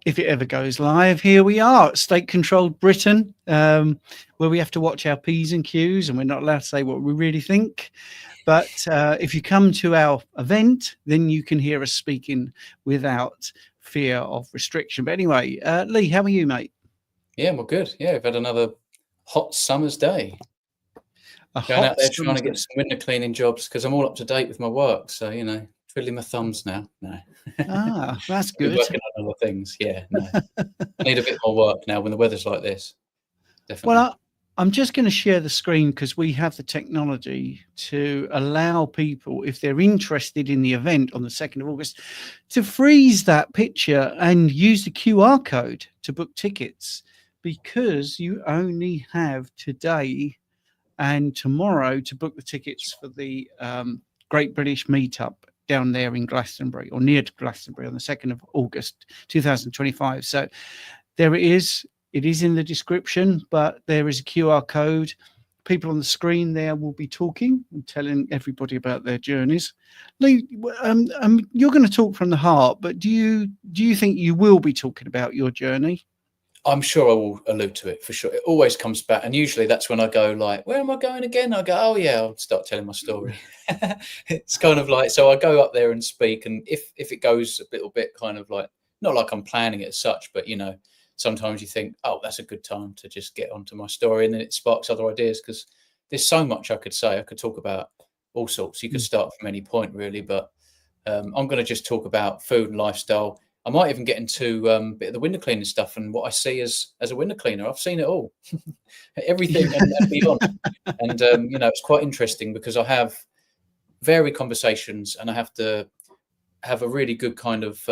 if it ever goes live, here we are at state-controlled Britain, where we have to watch our P's and Q's and we're not allowed to say what we really think. But if you come to our event, then you can hear us speaking without fear of restriction. But anyway, Lee, how are you, mate? Yeah, well, good. Yeah, we've had another hot summer's day. Going out there trying to get some winter cleaning jobs because I'm all up to date with my work. So, twiddling my thumbs now. No. That's good. Working on other things. Yeah, no. I need a bit more work now when the weather's like this. Definitely. Well, I'm just going to share the screen because we have the technology to allow people, if they're interested in the event on the 2nd of August, to freeze that picture and use the QR code to book tickets, because you only have today and tomorrow to book the tickets for the Great British Meetup down there in Glastonbury, or near to Glastonbury, on the 2nd of August 2025. So there it is. It is in the description, but there is a QR code. People on the screen there will be talking and telling everybody about their journeys. Lee, you're going to talk from the heart, but do you think you will be talking about your journey? I'm sure I will allude to it for sure. It always comes back, and usually that's when I go like, "Where am I going again?" I go, "Oh yeah," I'll start telling my story. It's kind of like, so I go up there and speak, and if it goes a little bit kind of like, not like I'm planning it as such, but sometimes you think, "Oh, that's a good time to just get onto my story," and then it sparks other ideas because there's so much I could say. I could talk about all sorts. You could start from any point really, but I'm going to just talk about food and lifestyle. I might even get into a bit of the window cleaning stuff and what I see as a window cleaner. I've seen it all, everything and beyond. And, it's quite interesting because I have varied conversations and I have to have a really good kind of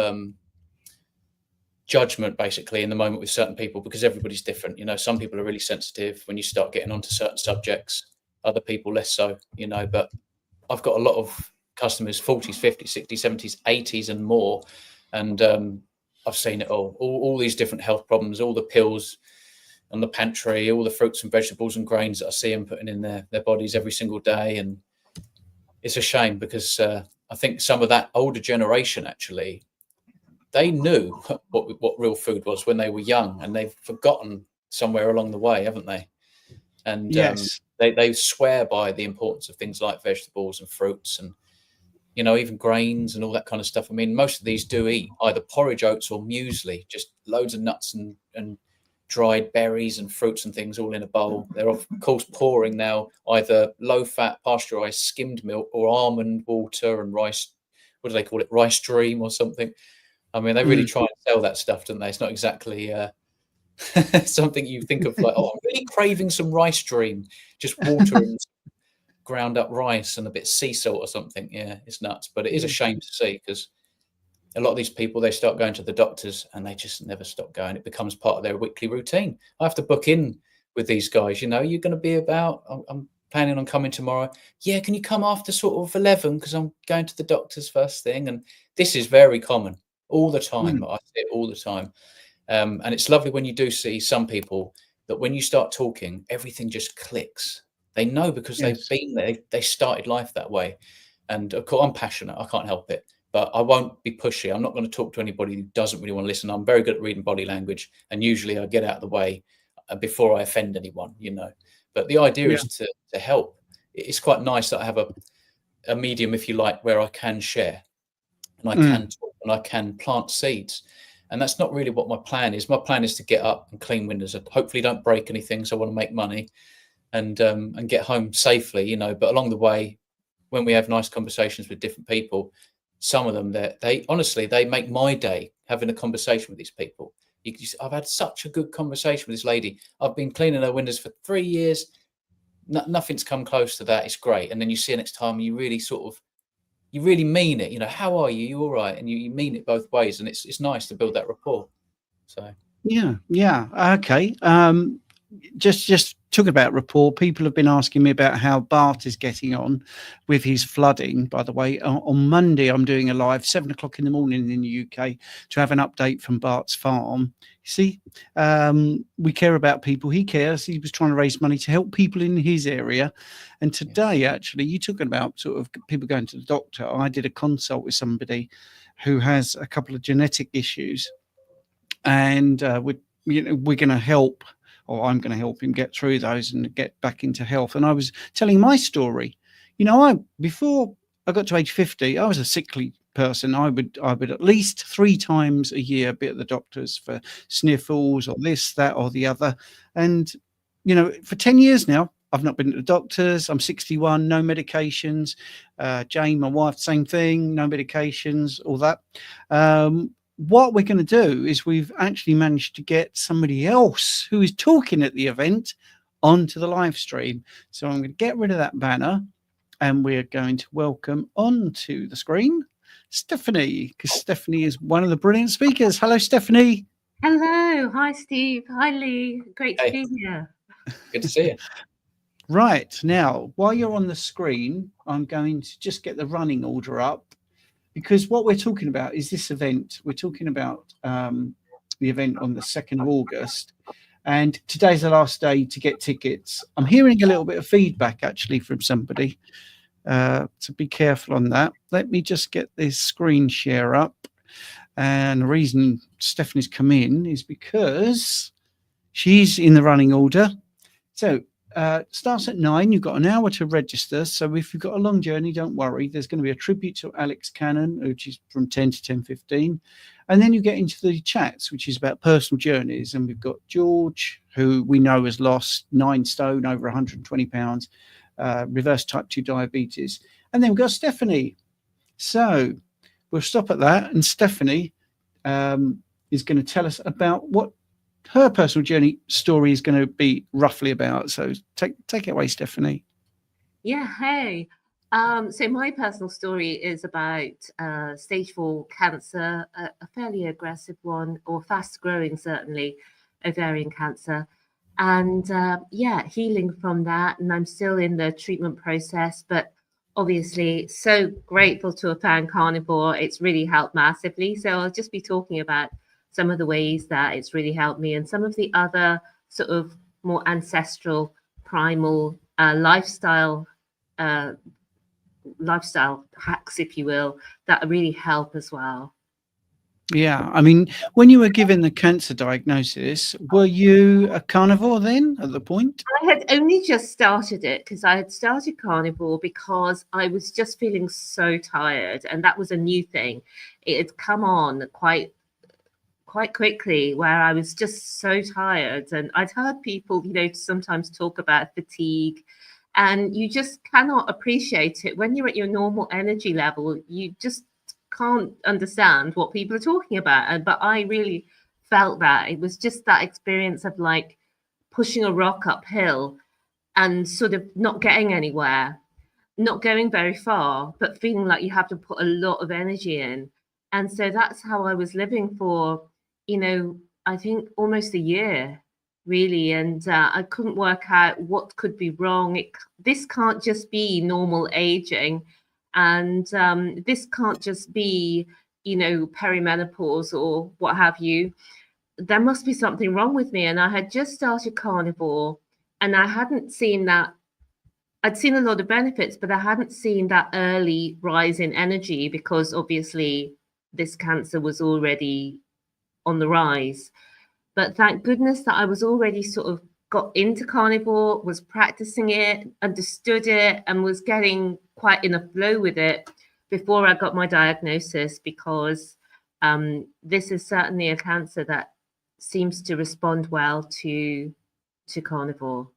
judgment basically in the moment with certain people, because everybody's different. Some people are really sensitive when you start getting onto certain subjects, other people less so, but I've got a lot of customers, 40s, 50s, 60s, 70s, 80s and more. And I've seen it all these different health problems, all the pills on the pantry, all the fruits and vegetables and grains that I see them putting in their bodies every single day. And it's a shame because I think some of that older generation, actually, they knew what real food was when they were young, and they've forgotten somewhere along the way, haven't they? And yes. They swear by the importance of things like vegetables and fruits and even grains and all that kind of stuff. I mean, most of these do eat either porridge oats or muesli, just loads of nuts and dried berries and fruits and things all in a bowl. They're of course pouring now either low-fat pasteurized skimmed milk or almond water and rice. What do they call it? Rice dream or something. I mean, they really try and sell that stuff, don't they? It's not exactly something you think of like, oh, I'm really craving some rice dream, just water and ground up rice and a bit of sea salt or something. Yeah, it's nuts, but it is a shame to see because a lot of these people, they start going to the doctors and they just never stop going. It becomes part of their weekly routine. I have to book in with these guys. You're going to be about, I'm planning on coming tomorrow. Yeah, can you come after sort of 11 because I'm going to the doctor's first thing? And this is very common all the time. I see it all the time. And it's lovely when you do see some people that when you start talking, everything just clicks. They know because they've been there. They started life that way. And of course, I'm passionate. I can't help it. But I won't be pushy. I'm not going to talk to anybody who doesn't really want to listen. I'm very good at reading body language. And usually I get out of the way before I offend anyone, But the idea is to help. It's quite nice that I have a medium, if you like, where I can share. And I can talk and I can plant seeds. And that's not really what my plan is. My plan is to get up and clean windows. I hopefully don't break anything. So I want to make money and get home safely, but along the way, when we have nice conversations with different people, some of them, they honestly, they make my day having a conversation with these people. I've had such a good conversation with this lady. I've been cleaning her windows for 3 years. Nothing's come close to that. It's great. And then you see her next time and you really mean it. How are you? You all right? And you mean it both ways. And it's nice to build that rapport. So. Yeah. Okay. Just talking about rapport, people have been asking me about how Bart is getting on with his flooding. By the way, on Monday, I'm doing a live 7 o'clock in the morning in the UK to have an update from Bart's farm. You see, we care about people. He cares. He was trying to raise money to help people in his area. And today, actually, you're talking about sort of people going to the doctor. I did a consult with somebody who has a couple of genetic issues. and we're going to help, or I'm going to help him get through those and get back into health. And I was telling my story. Before I got to age 50, I was a sickly person. I would at least 3 times a year be at the doctor's for sniffles or this, that, or the other. And for 10 years now, I've not been to the doctors. I'm 61, no medications. Jane, my wife, same thing, no medications, all that. What we're going to do is we've actually managed to get somebody else who is talking at the event onto the live stream. So I'm going to get rid of that banner, and we're going to welcome onto the screen Stephanie, because Stephanie is one of the brilliant speakers. Hello, Stephanie. Hello. Hi, Steve. Hi, Lee. Great to be here. Good to see you. Right, now, while you're on the screen, I'm going to just get the running order up, because what we're talking about is this event. We're talking about the event on the 2nd of August, and today's the last day to get tickets. I'm hearing a little bit of feedback, actually, from somebody, so be careful on that. Let me just get this screen share up. And the reason Stephanie's come in is because she's in the running order. So starts at 9. You've got an hour to register. So if you've got a long journey, don't worry. There's going to be a tribute to Alex Cannon, which is from 10 to 10:15. And then you get into the chats, which is about personal journeys. And we've got George, who we know has lost 9 stone, over 120 pounds, reverse type 2 diabetes. And then we've got Stephanie. So we'll stop at that. And Stephanie is going to tell us about what her personal journey story is going to be roughly about. So take it away, Stephanie. Yeah, hey. So my personal story is about stage 4 cancer, a fairly aggressive one, or fast growing, certainly, ovarian cancer. And healing from that. And I'm still in the treatment process, but obviously so grateful to have found Carnivore. It's really helped massively. So I'll just be talking about some of the ways that it's really helped me, and some of the other sort of more ancestral, primal lifestyle hacks, if you will, that really help as well. Yeah, I mean, when you were given the cancer diagnosis, were you a carnivore then at the point? I had only just started it, because I had started Carnivore because I was just feeling so tired, and that was a new thing. It had come on quite quickly, where I was just so tired. And I'd heard people, sometimes talk about fatigue, and you just cannot appreciate it when you're at your normal energy level. You just can't understand what people are talking about. But I really felt that it was just that experience of like pushing a rock uphill and sort of not getting anywhere, not going very far, but feeling like you have to put a lot of energy in. And so that's how I was living for, I think almost a year, really. And I couldn't work out what could be wrong. This can't just be normal aging. And this can't just be, perimenopause or what have you. There must be something wrong with me. And I had just started Carnivore, and I hadn't seen that. I'd seen a lot of benefits, but I hadn't seen that early rise in energy, because obviously this cancer was already on the rise. But thank goodness that I was already sort of got into Carnivore, was practicing it, understood it, and was getting quite in a flow with it before I got my diagnosis, because this is certainly a cancer that seems to respond well to Carnivore.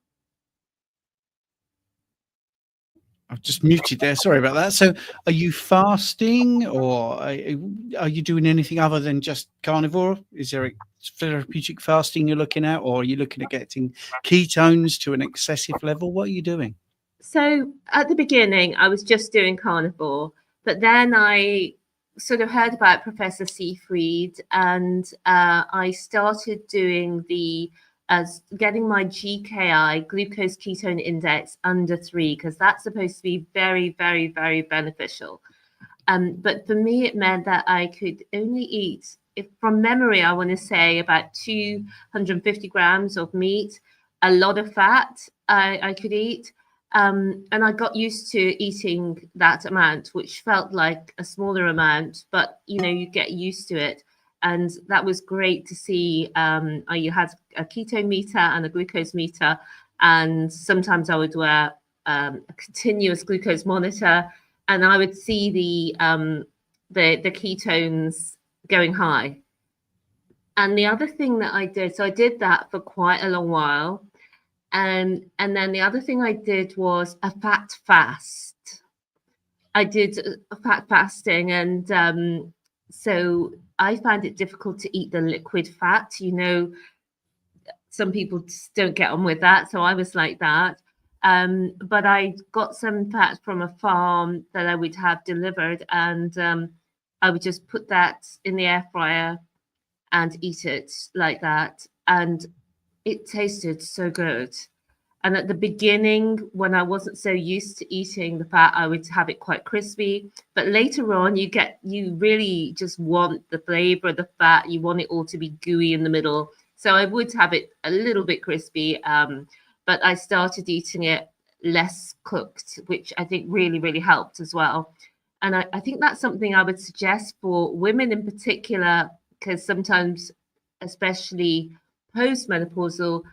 I've just muted there. Sorry about that. So are you fasting, or are you doing anything other than just Carnivore? Is there a therapeutic fasting you're looking at, or are you looking at getting ketones to an excessive level? What are you doing? So at the beginning, I was just doing Carnivore, but then I sort of heard about Professor Seafried, and I started doing getting my GKI, glucose ketone index, under 3, because that's supposed to be very, very, very beneficial. But for me, it meant that I could only eat, if from memory, I want to say about 250 grams of meat, a lot of fat I could eat. And I got used to eating that amount, which felt like a smaller amount, but you get used to it. and that was great to see. You had a keto meter and a glucose meter, and sometimes I would wear a continuous glucose monitor, and I would see the ketones going high. And the other thing that I did, so I did that for quite a long while, and then the other thing I did was a fat fast. I did a fat fasting, and so I find it difficult to eat the liquid fat. Some people just don't get on with that, so I was like that. But I got some fat from a farm that I would have delivered, and I would just put that in the air fryer and eat it like that. And it tasted so good. And at the beginning, when I wasn't so used to eating the fat, I would have it quite crispy. But later on, you really just want the flavor of the fat. You want it all to be gooey in the middle. So I would have it a little bit crispy, but I started eating it less cooked, which I think really, really helped as well. And I think that's something I would suggest for women in particular, because sometimes, especially postmenopausal,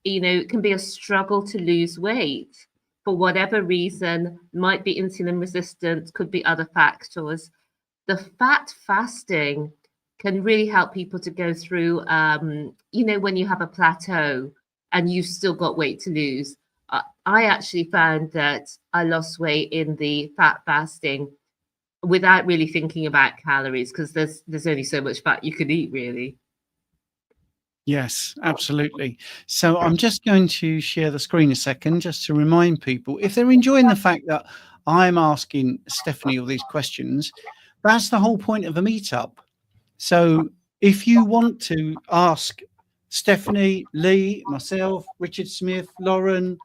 it can be a struggle to lose weight for whatever reason. Might be insulin resistance, could be other factors. The fat fasting can really help people to go through, when you have a plateau and you've still got weight to lose. I actually found that I lost weight in the fat fasting without really thinking about calories, because there's only so much fat you can eat, really. Yes, absolutely. So I'm just going to share the screen a second just to remind people, if they're enjoying the fact that I'm asking Stephanie all these questions, that's the whole point of a meetup. So if you want to ask Stephanie, Lee, myself, Richard Smith, Lauren,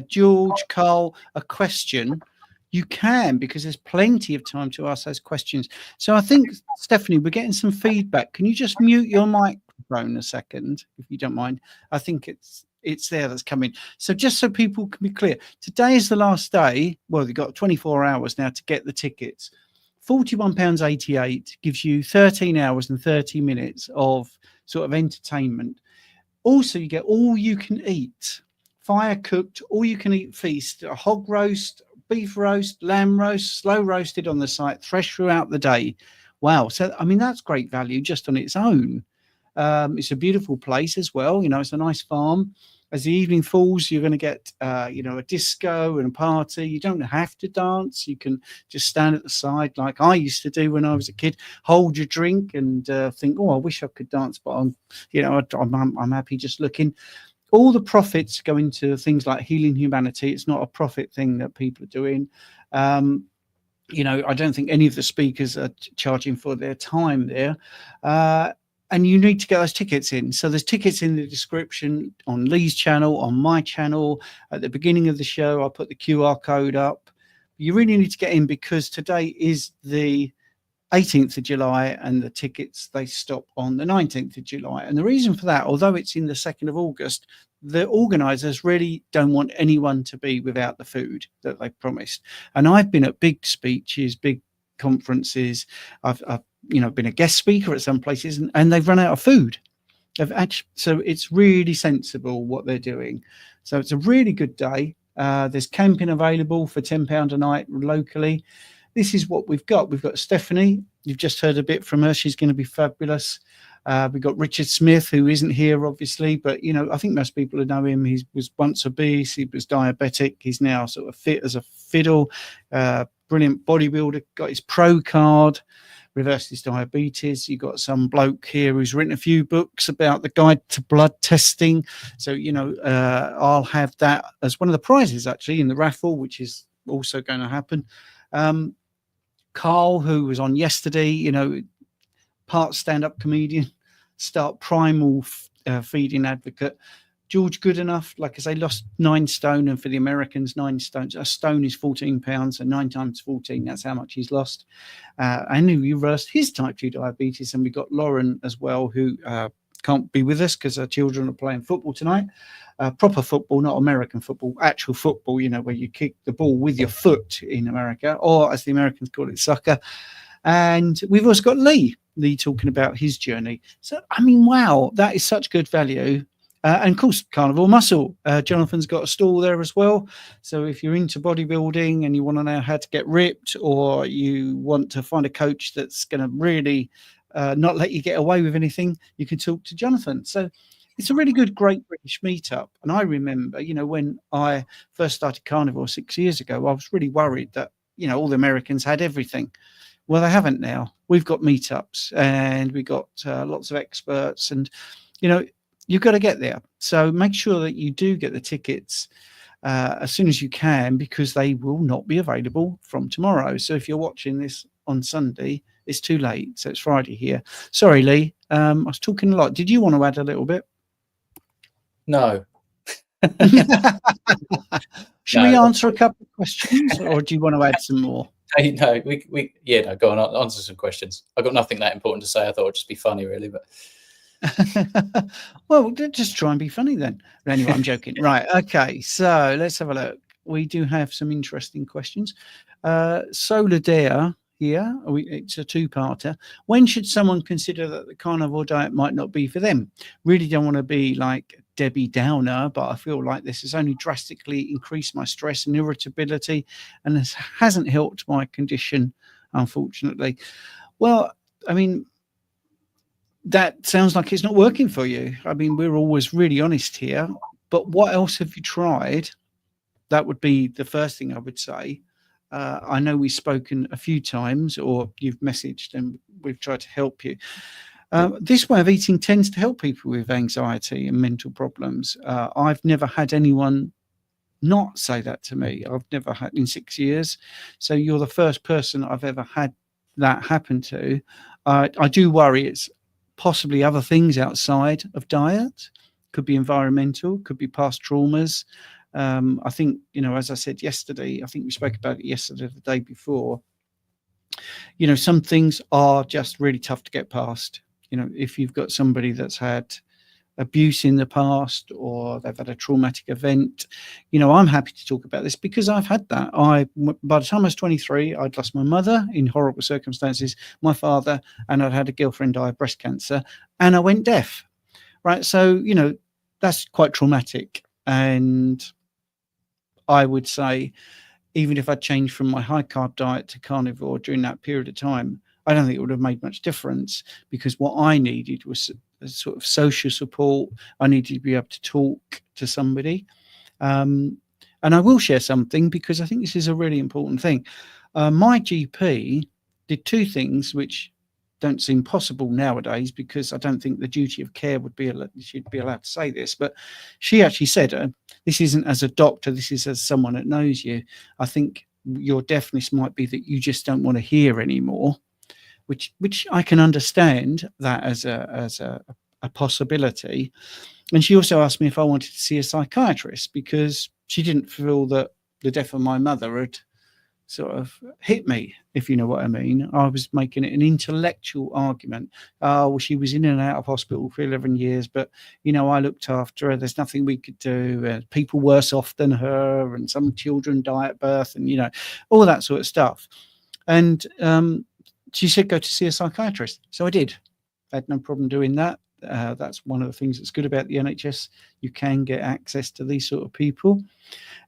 George, Carl, a question, you can, because there's plenty of time to ask those questions. So I think, Stephanie, we're getting some feedback. Can you just mute your microphone a second, if you don't mind? I think it's there that's coming. So just so people can be clear, today is the last day. Well, you've got 24 hours now to get the tickets. £41.88 gives you 13 hours and 30 minutes of sort of entertainment. Also, you get all you can eat, fire cooked, all you can eat feast, a hog roast, beef roast, lamb roast, slow roasted on the site, fresh throughout the day. Wow. So, I mean, that's great value just on its own. It's a beautiful place as well. It's a nice farm. As the evening falls, you're going to get, a disco and a party. You don't have to dance. You can just stand at the side like I used to do when I was a kid, hold your drink and think, oh, I wish I could dance, but I'm happy just looking. All the profits go into things like healing humanity. It's not a profit thing that people are doing. I don't think any of the speakers are charging for their time there. And you need to get those tickets in. So there's tickets in the description on Lee's channel, on my channel. At the beginning of the show, I put the QR code up. You really need to get in, because today is the 18th of July and the tickets, they stop on the 19th of July. And the reason for that, although it's in the 2nd of August, the organisers really don't want anyone to be without the food that they promised. And I've been at big speeches, big conferences. I've been a guest speaker at some places, and they've run out of food. So it's really sensible what they're doing. So it's a really good day. There's camping available for £10 a night locally. This is what we've got. We've got Stephanie. You've just heard a bit from her. She's going to be fabulous. We've got Richard Smith, who isn't here, obviously, but, I think most people know him. He was once obese. He was diabetic. He's now sort of fit as a fiddle. Brilliant bodybuilder. Got his pro card. Reversed his diabetes. You got some bloke here who's written a few books about the guide to blood testing. So, I'll have that as one of the prizes actually in the raffle, which is also going to happen. Carl, who was on yesterday, part stand-up comedian, start primal feeding advocate. George Goodenough, like I say, lost 9 stone, and for the Americans, 9 stones. A stone is 14 pounds, and 9 times 14, that's how much he's lost. And he reversed his type 2 diabetes. And we got Lauren as well, who can't be with us because her children are playing football tonight. Proper football, not American football, actual football, where you kick the ball with your foot in America, or as the Americans call it, soccer. And we've also got Lee. Lee talking about his journey. So, I mean, wow, that is such good value. And of course, Carnivore Muscle. Jonathan's got a stall there as well. So if you're into bodybuilding and you want to know how to get ripped, or you want to find a coach that's going to really not let you get away with anything, you can talk to Jonathan. So it's a really good Great British meetup. And I remember, when I first started Carnivore 6 years ago, I was really worried that, all the Americans had everything. Well, they haven't now. We've got meetups and we've got lots of experts, and, you've got to get there. So make sure that you do get the tickets as soon as you can, because they will not be available from tomorrow. So if you're watching this on Sunday, it's too late. So it's Friday here. Sorry, Lee. I was talking a lot. Did you want to add a little bit? No. Should we answer a couple of questions, or do you want to add some more? Hey, no, no, go on, answer some questions. I've got nothing that important to say. I thought it'd just be funny, really, but. Well, just try and be funny then. Anyway, I'm joking. Right. Okay. So let's have a look. We do have some interesting questions. Solar Dare here. It's a two-parter. When should someone consider that the carnivore diet might not be for them? Really don't want to be like Debbie Downer, but I feel like this has only drastically increased my stress and irritability, and this hasn't helped my condition, unfortunately. Well, I mean, that sounds like it's not working for you. I mean, we're always really honest here, but what else have you tried? That would be the first thing I would say. I know we've spoken a few times, or you've messaged and we've tried to help you. This way of eating tends to help people with anxiety and mental problems. I've never had anyone not say that to me. I've never had in 6 years. So you're the first person I've ever had that happen to. I do worry it's possibly other things outside of diet. Could be environmental, could be past traumas. I think, as I said yesterday, I think we spoke about it yesterday, the day before, some things are just really tough to get past. If you've got somebody that's had abuse in the past, or they've had a traumatic event, I'm happy to talk about this because I've had that. By the time I was 23, I'd lost my mother in horrible circumstances, my father, and I'd had a girlfriend die of breast cancer, and I went deaf. Right. So, that's quite traumatic. And I would say, even if I changed from my high carb diet to carnivore during that period of time, I don't think it would have made much difference, because what I needed was a sort of social support. I needed to be able to talk to somebody. And I will share something, because I think this is a really important thing. My GP did two things which don't seem possible nowadays, because I don't think the duty of care should be allowed to say this, but she actually said, this isn't as a doctor, this is as someone that knows you. I think your deafness might be that you just don't want to hear anymore, which I can understand that as a possibility. And she also asked me if I wanted to see a psychiatrist, because she didn't feel that the death of my mother had sort of hit me, if you know what I mean. I was making it an intellectual argument. Well, she was in and out of hospital for 11 years, but, I looked after her. There's nothing we could do. People worse off than her, and some children die at birth, and, all that sort of stuff. And she said, go to see a psychiatrist. So I did. I had no problem doing that. That's one of the things that's good about the NHS. You can get access to these sort of people.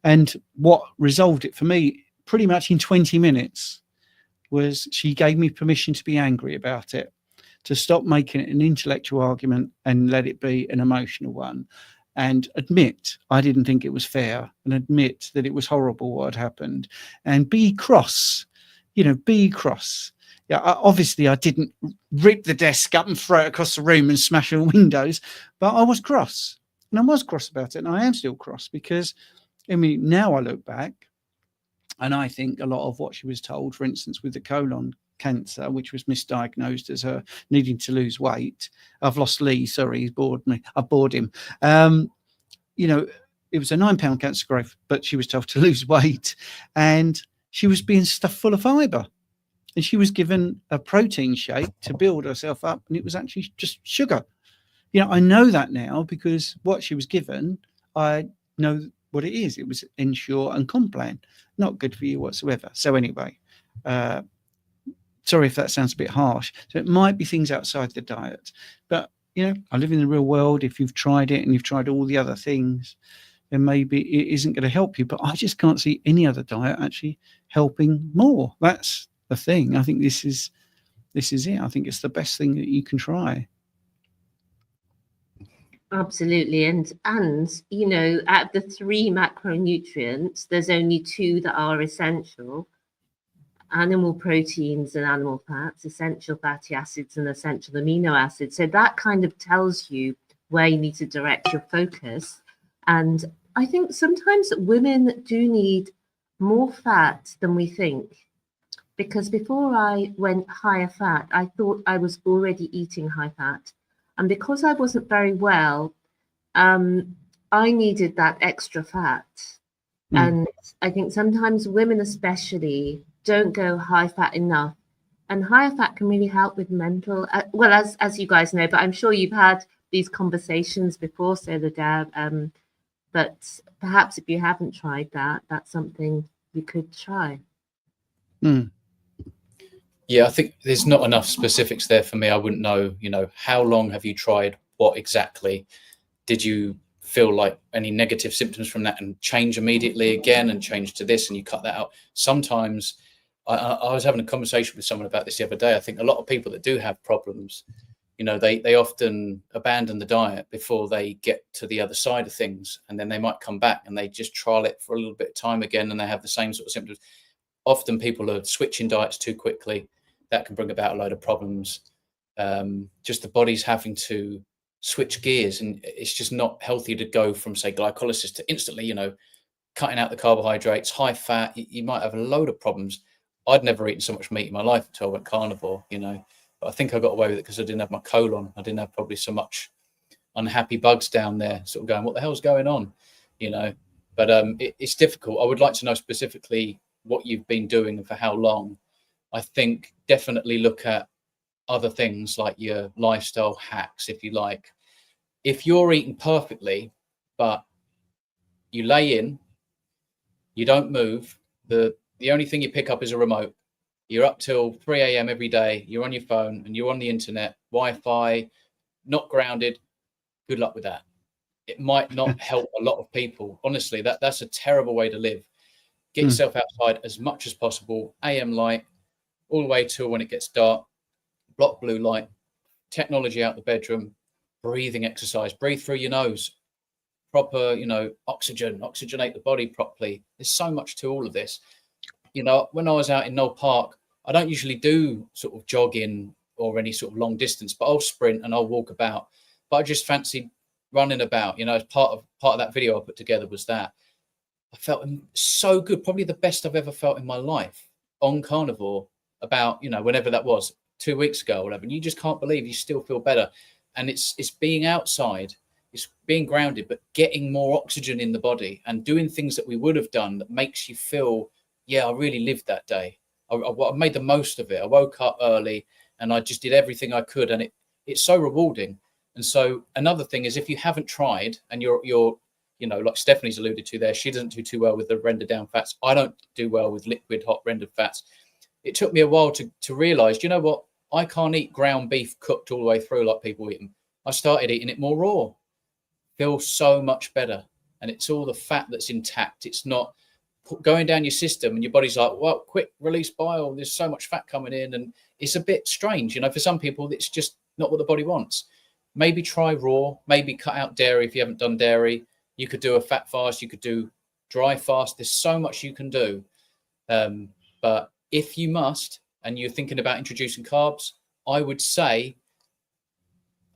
And what resolved it for me pretty much in 20 minutes was she gave me permission to be angry about it, to stop making it an intellectual argument and let it be an emotional one, and admit I didn't think it was fair, and admit that it was horrible what had happened, and be cross, be cross. Yeah, obviously I didn't rip the desk up and throw it across the room and smash all windows, but I was cross, and I was cross about it, and I am still cross, because now I look back and I think a lot of what she was told, for instance, with the colon cancer, which was misdiagnosed as her needing to lose weight. I've lost Lee, sorry, he's bored me. I bored him. It was a 9 pound cancer growth, but she was told to lose weight, and she was being stuffed full of fibre. And she was given a protein shake to build herself up, and it was actually just sugar. I know that now, because what she was given, I know what it is. It was Ensure and Complan. Not good for you whatsoever. So anyway, Sorry if that sounds a bit harsh. So it might be things outside the diet. But, you know, I live in the real world. If you've tried it and you've tried all the other things, then maybe it isn't going to help you. But I just can't see any other diet actually helping more. That's the thing. I think this is it. I think it's the best thing that you can try. Absolutely. And you know, at the 3 macronutrients, there's only 2 that are essential: animal proteins and animal fats, essential fatty acids and essential amino acids. So that kind of tells you where you need to direct your focus. And I think sometimes women do need more fat than we think, because before I went higher fat, I thought I was already eating high fat. And because I wasn't very well, I needed that extra fat. And I think sometimes women especially don't go high fat enough. And higher fat can really help with mental, well, as you guys know, but I'm sure you've had these conversations before, Soledad. But perhaps if you haven't tried that, that's something you could try. Yeah, I think there's not enough specifics there for me. I wouldn't know, you know, how long have you tried what exactly? Did you feel like any negative symptoms from that and change immediately again and change to this and you cut that out? Sometimes I was having a conversation with someone about this the other day. I think a lot of people that do have problems, you know, they often abandon the diet before they get to the other side of things. And then they might come back and they just trial it for a little bit of time again and they have the same sort of symptoms. Often people are switching diets too quickly. That can bring about a load of problems. Just the body's having to switch gears, and it's just not healthy to go from, say, glycolysis to instantly, you know, cutting out the carbohydrates, high fat. You might have a load of problems. I'd never eaten so much meat in my life until I went carnivore, you know, but I think I got away with it because I didn't have my colon. I didn't have probably so much unhappy bugs down there sort of going, what the hell's going on, you know? But it's difficult. I would like to know specifically what you've been doing and for how long. I think definitely look at other things like your lifestyle hacks, if you like. If you're eating perfectly, but you lay in, you don't move, the only thing you pick up is a remote. You're up till 3 a.m. every day, you're on your phone and you're on the internet, Wi-Fi, not grounded. Good luck with that. It might not help a lot of people. Honestly, that's a terrible way to live. Get yourself outside as much as possible, AM light, all the way till when it gets dark, block blue light, technology out the bedroom, breathing exercise, breathe through your nose, proper, you know, oxygenate the body properly. There's so much to all of this. You know, when I was out in Knoll Park, I don't usually do sort of jogging or any sort of long distance, but I'll sprint and I'll walk about. But I just fancied running about, you know, as part of that video I put together was that. I felt so good, probably the best I've ever felt in my life on carnivore about, you know, whenever that was, 2 weeks ago or whatever. And you just can't believe you still feel better. And it's being outside, it's being grounded, but getting more oxygen in the body and doing things that we would have done that makes you feel, yeah, I really lived that day. I made the most of it. I woke up early and I just did everything I could. And it's so rewarding. And so another thing is, if you haven't tried and you're, you know, like Stephanie's alluded to there, she doesn't do too well with the rendered down fats. I don't do well with liquid hot rendered fats. It took me a while to realize, you know what? I can't eat ground beef cooked all the way through like people eat them. I started eating it more raw. Feels so much better. And it's all the fat that's intact. It's not going down your system and your body's like, well, quick release bile. There's so much fat coming in. And it's a bit strange. You know, for some people, it's just not what the body wants. Maybe try raw, maybe cut out dairy if you haven't done dairy. You could do a fat fast. You could do dry fast. There's so much you can do. But if you must, and you're thinking about introducing carbs, I would say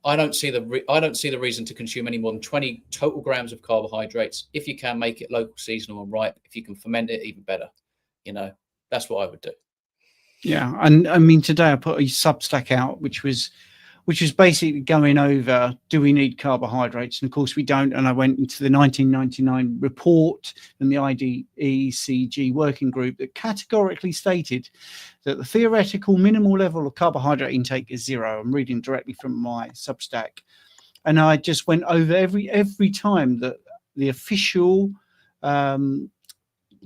I don't see the reason to consume any more than 20 total grams of carbohydrates. If you can, make it local, seasonal, and ripe. If you can ferment it, even better. You know, that's what I would do. Yeah, and I mean, today I put a Substack out, which was basically going over, do we need carbohydrates? And of course we don't. And I went into the 1999 report and the IDECG working group that categorically stated that the theoretical minimal level of carbohydrate intake is 0. I'm reading directly from my Substack. And I just went over every time that the official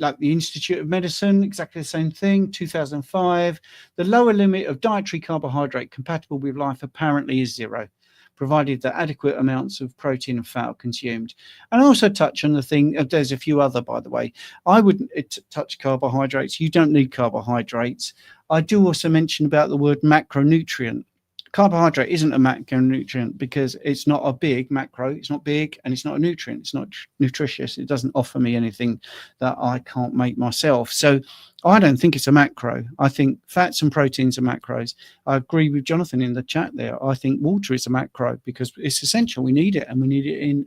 like the Institute of Medicine, exactly the same thing, 2005. The lower limit of dietary carbohydrate compatible with life apparently is 0, provided that adequate amounts of protein and fat are consumed. And I also touch on the thing, there's a few other, by the way. I wouldn't touch carbohydrates. You don't need carbohydrates. I do also mention about the word macronutrient. Carbohydrate isn't a macronutrient because it's not a big macro, it's not big, and it's not a nutrient, it's not nutritious. It doesn't offer me anything that I can't make myself. So I don't think it's a macro. I think fats and proteins are macros. I agree with Jonathan in the chat there. I think water is a macro because it's essential. We need it, and we need it in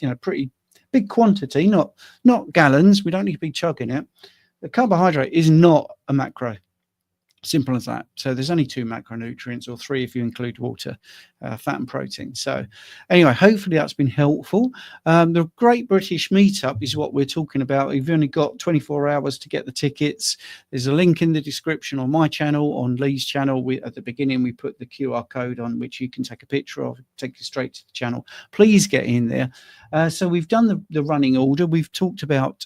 a pretty big quantity, not gallons. We don't need to be chugging it. The carbohydrate is not a macro. Simple as that. So there's only 2 macronutrients, or 3 if you include water, fat and protein. So anyway, hopefully that's been helpful. The Great British Meetup is what we're talking about. We've only got 24 hours to get the tickets. There's a link in the description on my channel, on Lee's channel. At the beginning, we put the QR code on which you can take a picture of, take you straight to the channel. Please get in there. So we've done the running order. We've talked about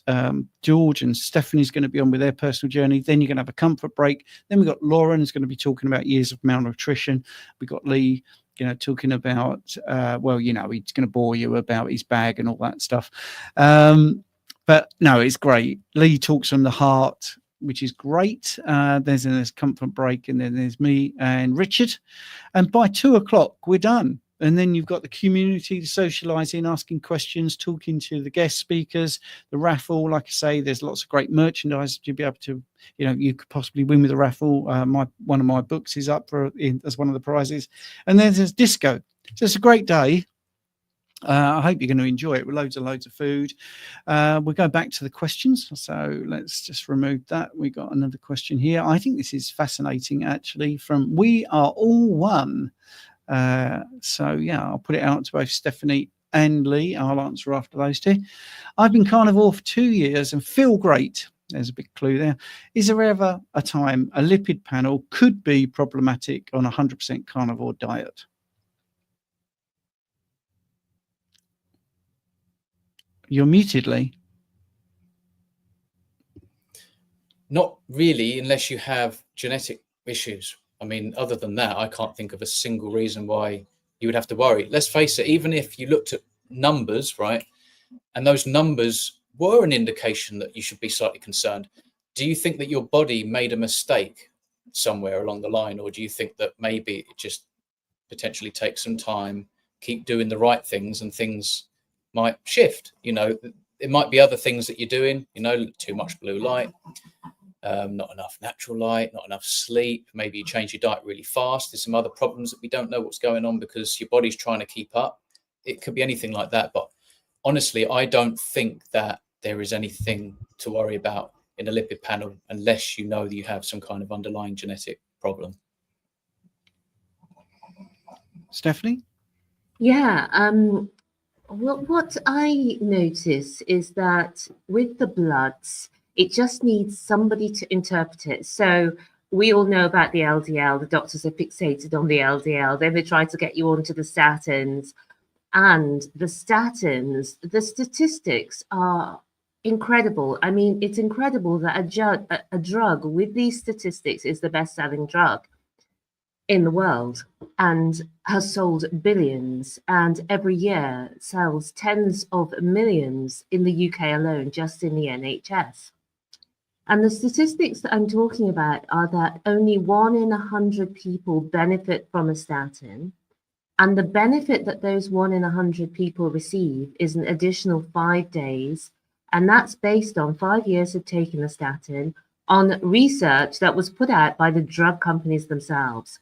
George and Stephanie's going to be on with their personal journey. Then you're going to have a comfort break. Then we've got Lauren who's going to be talking about years of malnutrition. We've got Lee, talking about, he's going to bore you about his bag and all that stuff. But no, it's great. Lee talks on the heart, which is great. There's comfort break, and then there's me and Richard. And by 2:00, we're done. And then you've got the community, the socializing, asking questions, talking to the guest speakers, the raffle. Like I say, there's lots of great merchandise to be able to, you could possibly win with a raffle. One of my books is up as one of the prizes. And then there's disco. So it's a great day. I hope you're going to enjoy it with loads and loads of food. We'll go back to the questions. So let's just remove that. We got another question here. I think this is fascinating, actually, from We Are All One. I'll put it out to both Stephanie and Lee. I'll answer after those two. I've been carnivore for 2 years and feel great. There's a big clue there. Is there ever a time a lipid panel could be problematic on a 100% carnivore diet? You're muted, Lee. Not really, unless you have genetic issues. I mean, other than that, I can't think of a single reason why you would have to worry. Let's face it, even if you looked at numbers, right, and those numbers were an indication that you should be slightly concerned, do you think that your body made a mistake somewhere along the line? Or do you think that maybe it just potentially takes some time, keep doing the right things, and things might shift? It might be other things that you're doing, too much blue light, not enough natural light, not enough sleep. Maybe you change your diet really fast. There's some other problems that we don't know what's going on because your body's trying to keep up. It could be anything like that. But honestly, I don't think that there is anything to worry about in a lipid panel unless you know that you have some kind of underlying genetic problem. Stephanie? Yeah. What I notice is that with the bloods, it just needs somebody to interpret it. So we all know about the LDL. The doctors are fixated on the LDL. Then they try to get you onto the statins. And the statins, the statistics are incredible. I mean, it's incredible that a drug with these statistics is the best-selling drug in the world and has sold billions, and every year sells tens of millions in the UK alone, just in the NHS. And the statistics that I'm talking about are that only 1 in 100 people benefit from a statin. And the benefit that those 1 in 100 people receive is an additional 5 days. And that's based on 5 years of taking a statin on research that was put out by the drug companies themselves.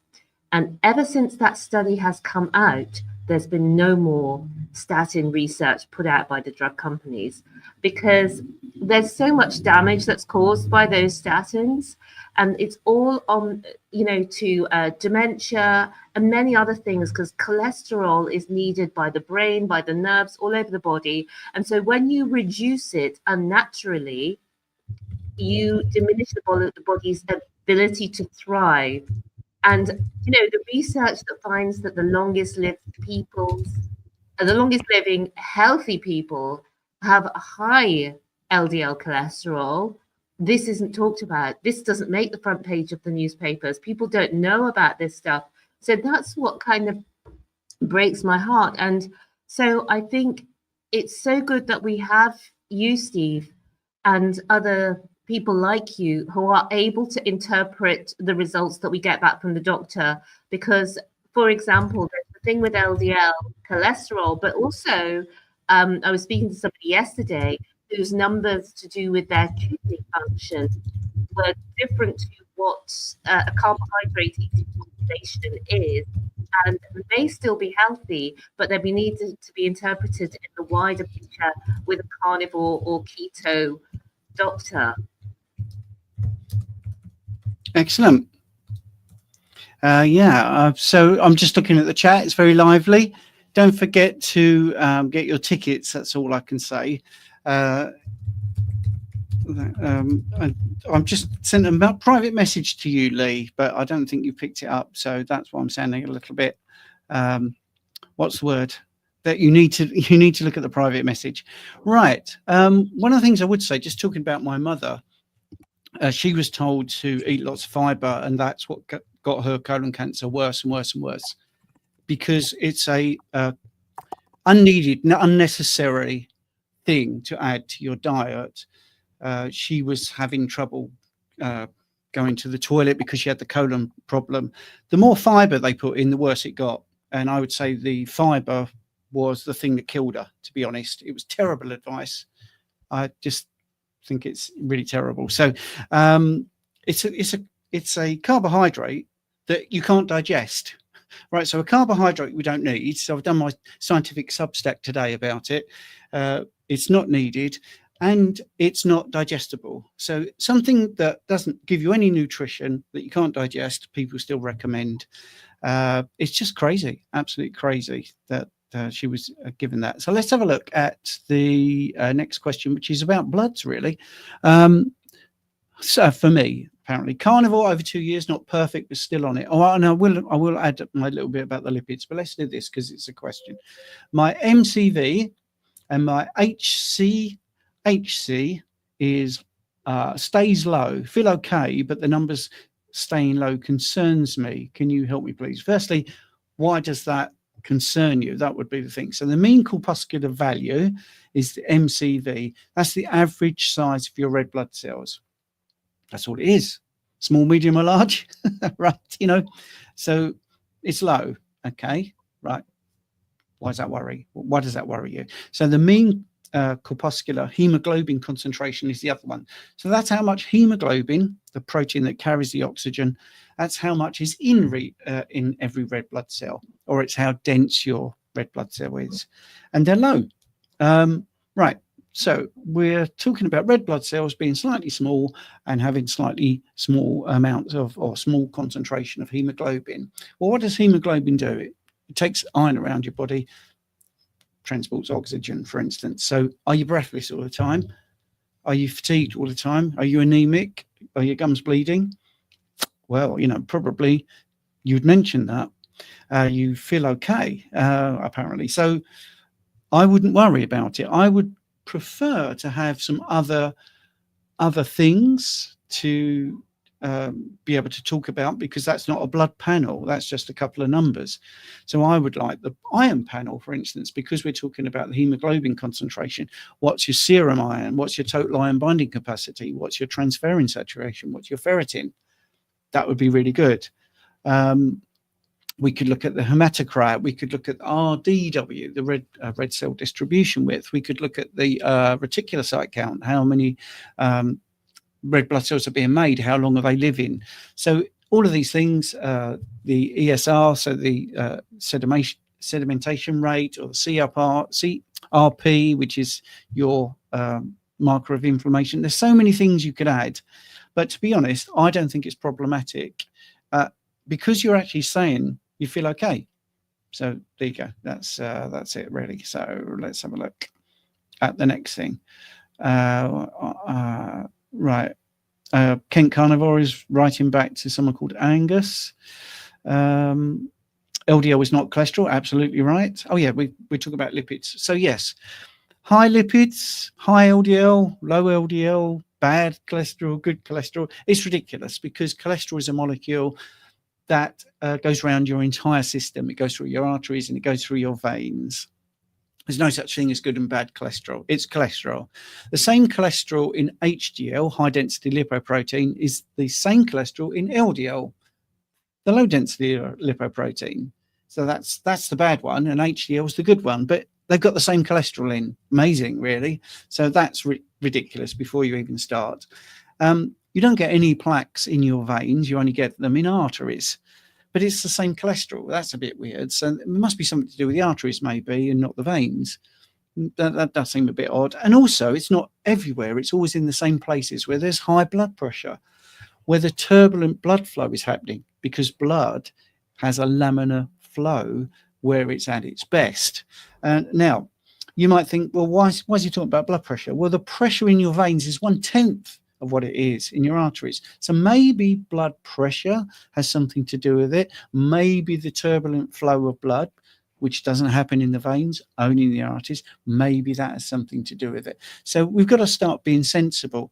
And ever since that study has come out, there's been no more statin research put out by the drug companies because there's so much damage that's caused by those statins. And it's all on, to dementia and many other things, because cholesterol is needed by the brain, by the nerves, all over the body. And so when you reduce it unnaturally, you diminish the body's ability to thrive. And, the research that finds that the longest living healthy people have high LDL cholesterol. This isn't talked about. This doesn't make the front page of the newspapers. People don't know about this stuff. So that's what kind of breaks my heart. And so I think it's so good that we have you, Steve, and other people like you who are able to interpret the results that we get back from the doctor. Because, for example, there's the thing with LDL cholesterol, but also I was speaking to somebody yesterday whose numbers to do with their kidney function were different to what a carbohydrate eating population is, and may still be healthy, but they need to be interpreted in the wider picture with a carnivore or keto doctor. Excellent. So I'm just looking at the chat. It's very lively. Don't forget to get your tickets. That's all I can say. I've just sent a private message to you, Lee, but I don't think you picked it up. So that's why I'm sounding a little bit, what's the word? That you need to look at the private message. Right. One of the things I would say, just talking about my mother, she was told to eat lots of fiber, and that's what got her colon cancer worse and worse and worse, because it's a unneeded, unnecessary thing to add to your diet. She was having trouble going to the toilet because she had the colon problem. The more fiber they put in, the worse it got. And I would say the fiber was the thing that killed her, to be honest. It was terrible advice. I just think it's really terrible. So it's a carbohydrate that you can't digest. Right, so a carbohydrate we don't need. So I've done my scientific Substack today about it. It's not needed, and it's not digestible. So something that doesn't give you any nutrition, that you can't digest, people still recommend. It's just crazy, absolutely crazy that she was given that. So let's have a look at the next question, which is about bloods, really. So for me, apparently, carnivore over 2 years, not perfect, but still on it. Oh, and I will add my little bit about the lipids, but let's do this because it's a question. My MCV and my HC is stays low. Feel okay, but the numbers staying low concerns me. Can you help me, please? Firstly, why does that concern you? That would be the thing. So the mean corpuscular value is the MCV. That's the average size of your red blood cells. That's all it is. Small, medium, or large, right? You know, so it's low. Okay, right. Why does that worry? Why does that worry you? So the mean corpuscular hemoglobin concentration is the other one. So that's how much hemoglobin, the protein that carries the oxygen, that's how much is in every red blood cell, or it's how dense your red blood cell is, and they're low. Right. So we're talking about red blood cells being slightly small and having slightly small amounts of, or small concentration of hemoglobin. Well, what does hemoglobin do? It takes iron around your body, transports oxygen, for instance. So are you breathless all the time? Are you fatigued all the time? Are you anemic? Are your gums bleeding? Well, you know, probably you'd mention that. You feel okay, apparently. So I wouldn't worry about it. I would prefer to have some other things to be able to talk about, because that's not a blood panel, that's just a couple of numbers. So I would like the iron panel, for instance, because we're talking about the hemoglobin concentration. What's your serum iron? What's your total iron binding capacity? What's your transferrin saturation? What's your ferritin? That would be really good. We could look at the hematocrit. We could look at RDW, the red cell distribution width. We could look at the reticulocyte count, how many red blood cells are being made, how long are they living. So all of these things, the ESR, so the sedimentation rate, or the CRP, which is your marker of inflammation. There's so many things you could add. But to be honest, I don't think it's problematic because you're actually saying you feel okay. So there you go. That's it, really. So let's have a look at the next thing. Right. Kent Carnivore is writing back to someone called Angus. LDL is not cholesterol. Absolutely right. Oh yeah, we talk about lipids. So yes, high lipids, high LDL, low LDL, bad cholesterol, good cholesterol. It's ridiculous because cholesterol is a molecule that goes around your entire system. It goes through your arteries and it goes through your veins. There's no such thing as good and bad cholesterol. It's cholesterol. The same cholesterol in HDL, high density lipoprotein, is the same cholesterol in LDL, the low density lipoprotein. So that's the bad one, and HDL is the good one. But they've got the same cholesterol in. Amazing, really. So that's ridiculous before you even start. You don't get any plaques in your veins. You only get them in arteries. But it's the same cholesterol. That's a bit weird. So it must be something to do with the arteries, maybe, and not the veins. That does seem a bit odd. And also, it's not everywhere. It's always in the same places where there's high blood pressure, where the turbulent blood flow is happening, because blood has a laminar flow where it's at its best. Now, you might think, well, why is he talking about blood pressure? Well, the pressure in your veins is 1/10 of what it is in your arteries. So maybe blood pressure has something to do with it. Maybe the turbulent flow of blood, which doesn't happen in the veins, only in the arteries, maybe that has something to do with it. So we've got to start being sensible.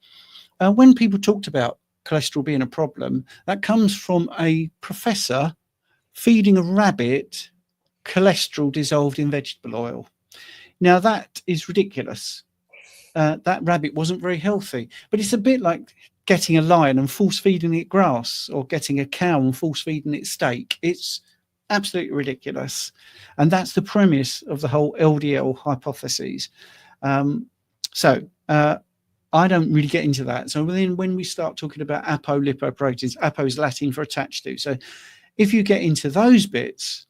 When people talked about cholesterol being a problem, that comes from a professor feeding a rabbit cholesterol dissolved in vegetable oil. Now that is ridiculous. That rabbit wasn't very healthy, but it's a bit like getting a lion and force feeding it grass, or getting a cow and force feeding it steak. It's absolutely ridiculous. And that's the premise of the whole LDL hypothesis. I don't really get into that. So then when we start talking about apolipoproteins, apo is Latin for attached to. So if you get into those bits,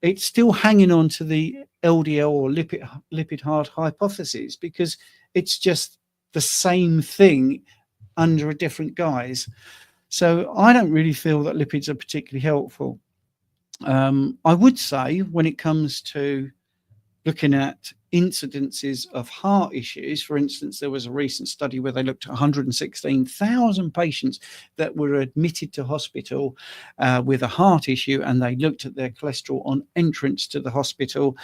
it's still hanging on to the LDL or lipid hard hypothesis, because it's just the same thing under a different guise. So I don't really feel that lipids are particularly helpful. I would say when it comes to looking at incidences of heart issues, for instance, there was a recent study where they looked at 116,000 patients that were admitted to hospital with a heart issue, and they looked at their cholesterol on entrance to the hospital.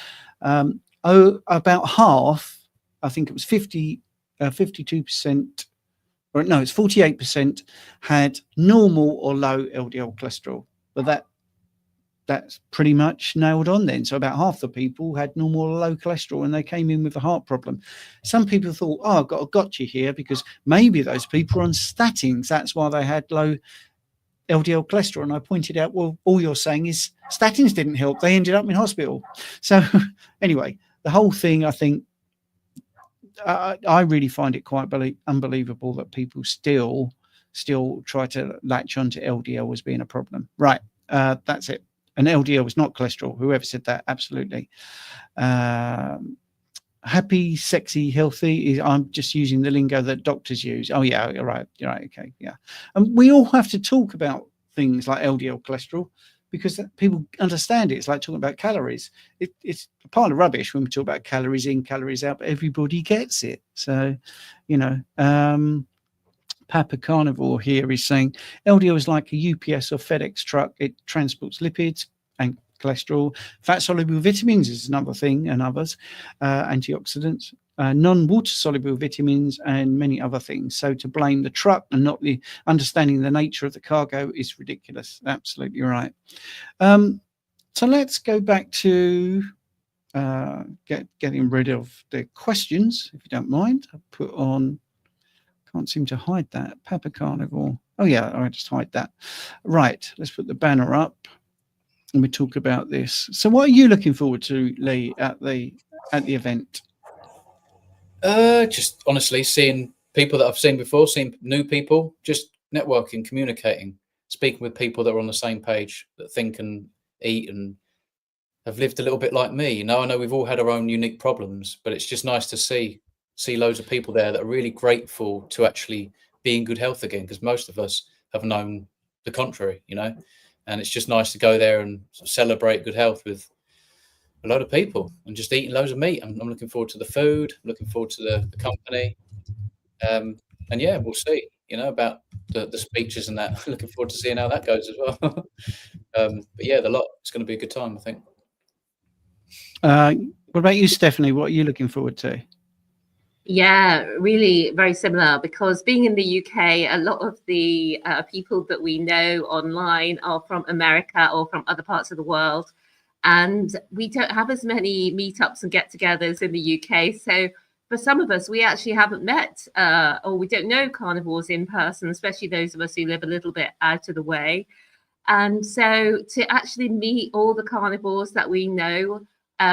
About half, I think it was 52%, or no, it's 48% had normal or low LDL cholesterol. But that's pretty much nailed on then. So about half the people had normal or low cholesterol and they came in with a heart problem. Some people thought, oh, I've got a gotcha here, because maybe those people were on statins. That's why they had low LDL cholesterol. And I pointed out, well, all you're saying is statins didn't help. They ended up in hospital. So anyway, the whole thing, I think, I really find it quite unbelievable that people still try to latch onto LDL as being a problem. Right. That's it. And LDL is not cholesterol. Whoever said that, absolutely. Happy, sexy, healthy. I'm just using the lingo that doctors use. Oh, yeah, you're right. You're right. Okay, yeah. And we all have to talk about things like LDL cholesterol, because people understand it. It's like talking about calories. It's a pile of rubbish when we talk about calories in, calories out, but everybody gets it. So, Papa Carnivore here is saying LDL is like a UPS or FedEx truck. It transports lipids and cholesterol. Fat soluble vitamins is another thing, and others, antioxidants, non-water soluble vitamins, and many other things. So to blame the truck and not the understanding the nature of the cargo is ridiculous. Absolutely right. So let's go back to getting rid of the questions, if you don't mind. I'll put on. Can't seem to hide that. Papa Carnivore. Oh, yeah, I just hide that. Right, let's put the banner up and we talk about this. So what are you looking forward to, Lee, at the event? Just honestly seeing people that I've seen before, seeing new people, just networking, communicating, speaking with people that are on the same page, that think and eat and have lived a little bit like me. I know we've all had our own unique problems, but it's just nice to see loads of people there that are really grateful to actually be in good health again, because most of us have known the contrary, and it's just nice to go there and sort of celebrate good health with a lot of people and just eating loads of meat. I'm looking forward to the food, looking forward to the company, and yeah, we'll see about the speeches and that. Looking forward to seeing how that goes as well. But yeah, it's going to be a good time, I think. What about you, Stephanie? What are you looking forward to? Yeah, really very similar, because being in the UK, a lot of the people that we know online are from America or from other parts of the world. And we don't have as many meetups and get-togethers in the UK. So for some of us, we actually haven't met or we don't know carnivores in person, especially those of us who live a little bit out of the way. And so to actually meet all the carnivores that we know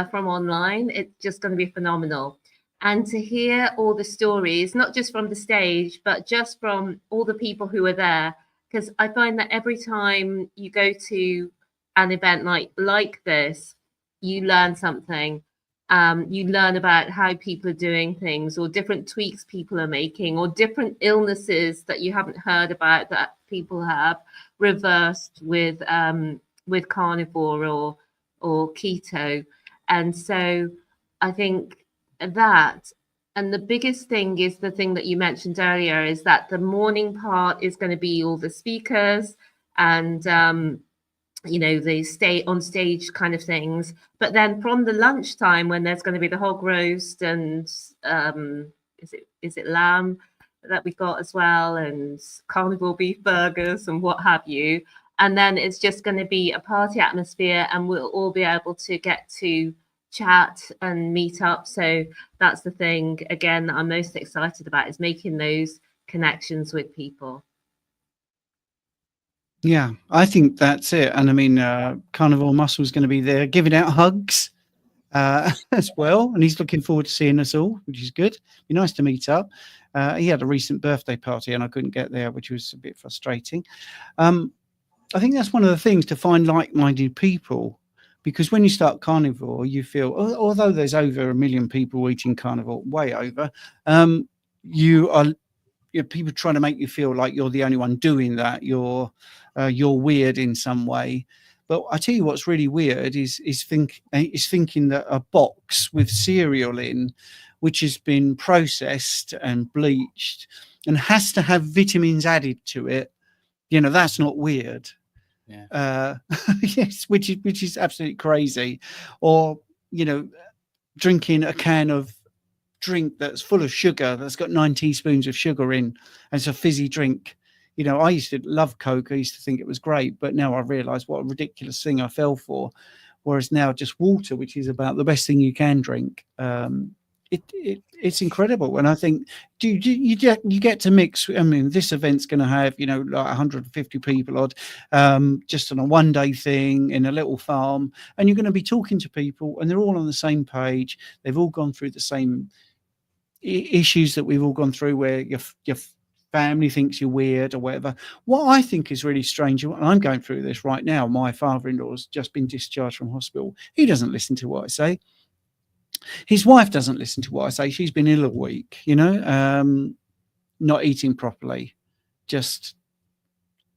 from online, it's just going to be phenomenal. And to hear all the stories, not just from the stage, but just from all the people who are there. Because I find that every time you go to an event like this, you learn something. You learn about how people are doing things, or different tweaks people are making, or different illnesses that you haven't heard about that people have reversed with carnivore or keto. And so I think that, and the biggest thing is the thing that you mentioned earlier, is that the morning part is going to be all the speakers and the stay on stage kind of things. But then from the lunchtime, when there's going to be the hog roast and is it lamb that we got as well, and carnivore beef burgers and what have you. And then it's just going to be a party atmosphere, and we'll all be able to get to chat and meet up. So that's the thing, again, that I'm most excited about, is making those connections with people. Yeah, I think that's it. And I mean, Carnivore Muscle's going to be there giving out hugs as well. And he's looking forward to seeing us all, which is good. Be nice to meet up. He had a recent birthday party and I couldn't get there, which was a bit frustrating. I think that's one of the things, to find like-minded people, because when you start carnivore, you feel, although there's over 1 million people eating carnivore, way over, people trying to make you feel like you're the only one doing that. You're weird in some way. But I tell you what's really weird is thinking that a box with cereal in, which has been processed and bleached and has to have vitamins added to it, that's not weird. Yeah. Yes, which is absolutely crazy. Or drinking a can of drink that's full of sugar, that's got 9 teaspoons of sugar in, and it's a fizzy drink. I used to love Coke. I used to think it was great, but now I realize what a ridiculous thing I fell for. Whereas now just water, which is about the best thing you can drink. It's incredible. And I think you get to mix. I mean, this event's going to have like 150 people odd, just on a one-day thing in a little farm, and you're going to be talking to people, and they're all on the same page. They've all gone through the same issues that we've all gone through, where your family thinks you're weird or whatever. What I think is really strange, and I'm going through this right now, my father-in-law's just been discharged from hospital. He doesn't listen to what I say. His wife doesn't listen to what I say. She's been ill a week, not eating properly, just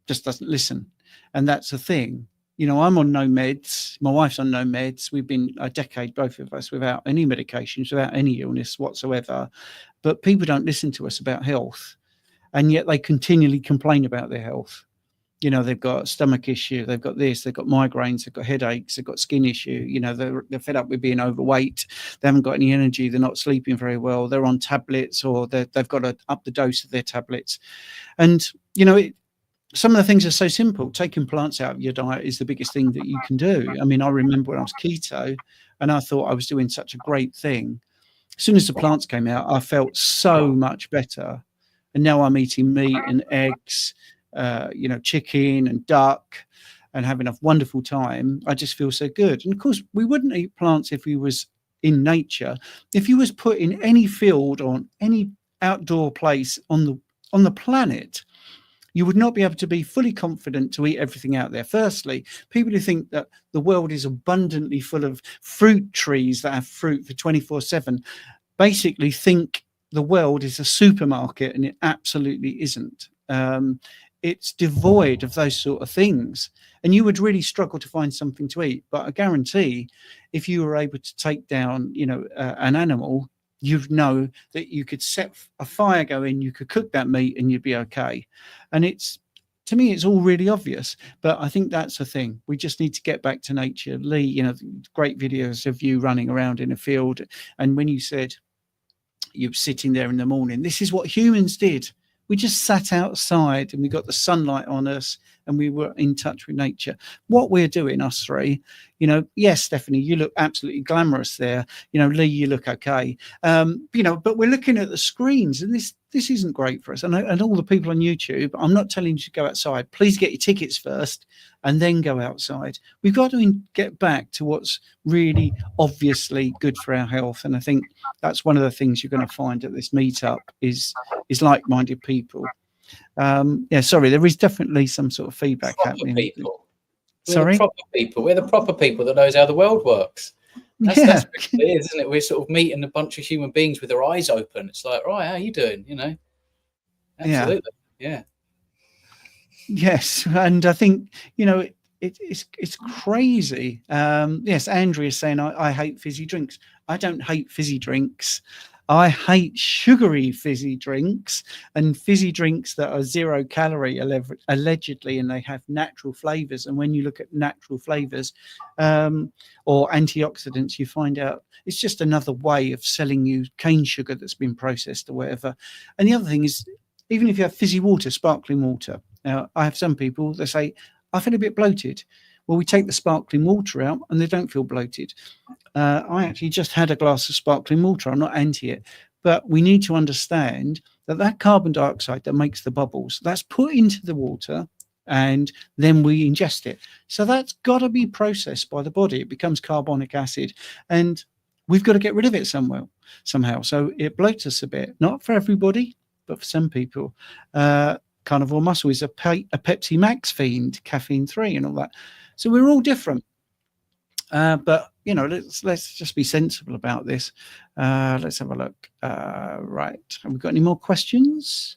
doesn't listen. And that's the thing. I'm on no meds. My wife's on no meds. We've been a decade, both of us, without any medications, without any illness whatsoever. But people don't listen to us about health. And yet they continually complain about their health. They've got stomach issue, they've got this, they've got migraines, they've got headaches, they've got skin issue. They're fed up with being overweight. They haven't got any energy. They're not sleeping very well. They're on tablets, or they've got to up the dose of their tablets. And, some of the things are so simple. Taking plants out of your diet is the biggest thing that you can do. I mean, I remember when I was keto and I thought I was doing such a great thing. As soon as the plants came out, I felt so much better. And now I'm eating meat and eggs, chicken and duck, and having a wonderful time. I just feel so good. And of course, we wouldn't eat plants if we was in nature. If you was put in any field or any outdoor place on the planet, you would not be able to be fully confident to eat everything out there. Firstly, people who think that the world is abundantly full of fruit trees that have fruit for 24/7 basically think the world is a supermarket, and it absolutely isn't. It's devoid of those sort of things, and you would really struggle to find something to eat. But I guarantee, if you were able to take down, an animal, you'd know that you could set a fire going, you could cook that meat, and you'd be okay. And to me, it's all really obvious, but I think that's the thing. We just need to get back to nature. Lee, great videos of you running around in a field, and when you said you're sitting there in the morning. This is what humans did. We just sat outside and we got the sunlight on us and we were in touch with nature. What we're doing, us three, yes, Stephanie, you look absolutely glamorous there. Lee, you look okay. But we're looking at the screens, and this isn't great for us. And all the people on YouTube, I'm not telling you to go outside. Please get your tickets first and then go outside. We've got to get back to what's really obviously good for our health. And I think that's one of the things you're going to find at this meetup is like-minded people. Sorry, there is definitely some sort of feedback happening. People. Sorry? Proper people. We're the proper people that knows how the world works. That's what it is, isn't it? We're sort of meeting a bunch of human beings with their eyes open. It's like, right, how are you doing? Absolutely. Yeah. Yes, and I think it's crazy. Yes, Andrea is saying I hate fizzy drinks. I don't hate fizzy drinks. I hate sugary fizzy drinks and fizzy drinks that are 0 calorie allegedly, and they have natural flavors. And when you look at natural flavors or antioxidants, you find out it's just another way of selling you cane sugar that's been processed or whatever. And the other thing is, even if you have fizzy water, sparkling water. Now, I have some people that say, I feel a bit bloated. Well, we take the sparkling water out and they don't feel bloated. I actually just had a glass of sparkling water. I'm not anti it, but we need to understand that carbon dioxide that makes the bubbles, that's put into the water and then we ingest it. So that's got to be processed by the body. It becomes carbonic acid and we've got to get rid of it somehow. So it bloats us a bit, not for everybody, but for some people. Carnivore Muscle is a Pepsi Max fiend, caffeine 3 and all that. So we're all different. But let's just be sensible about this. Let's have a look. Right, have we got any more questions?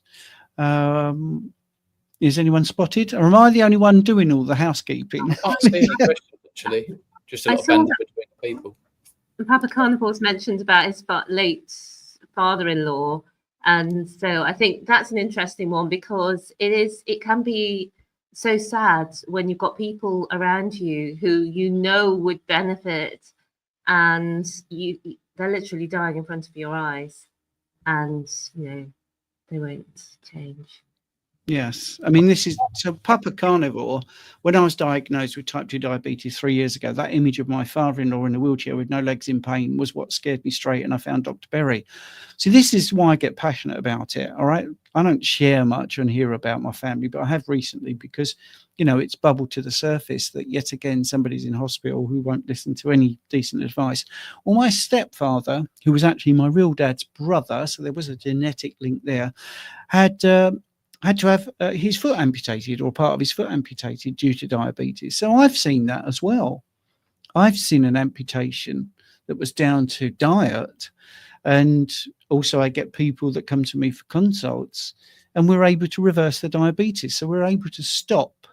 Is anyone spotted, or am I the only one doing all the housekeeping? I can't see any questions actually. Just a lot of banter between people. Papa Carnivore's mentioned about his late father-in-law, and so I think that's an interesting one because it can be so sad when you've got people around you who would benefit, and they're literally dying in front of your eyes, and they won't change. Yes, I mean, this is so Papa Carnivore. When I was diagnosed with type 2 diabetes 3 years ago, that image of my father-in-law in a wheelchair with no legs in pain was what scared me straight, and I found Dr. Berry. So this is why I get passionate about it. All right, I don't share much and hear about my family, but I have recently because it's bubbled to the surface that yet again somebody's in hospital who won't listen to any decent advice. Or my stepfather, who was actually my real dad's brother, so there was a genetic link there, had to have his foot amputated or part of his foot amputated due to diabetes. So I've seen that as well. I've seen an amputation that was down to diet. And also I get people that come to me for consults and we're able to reverse the diabetes. So we're able to stop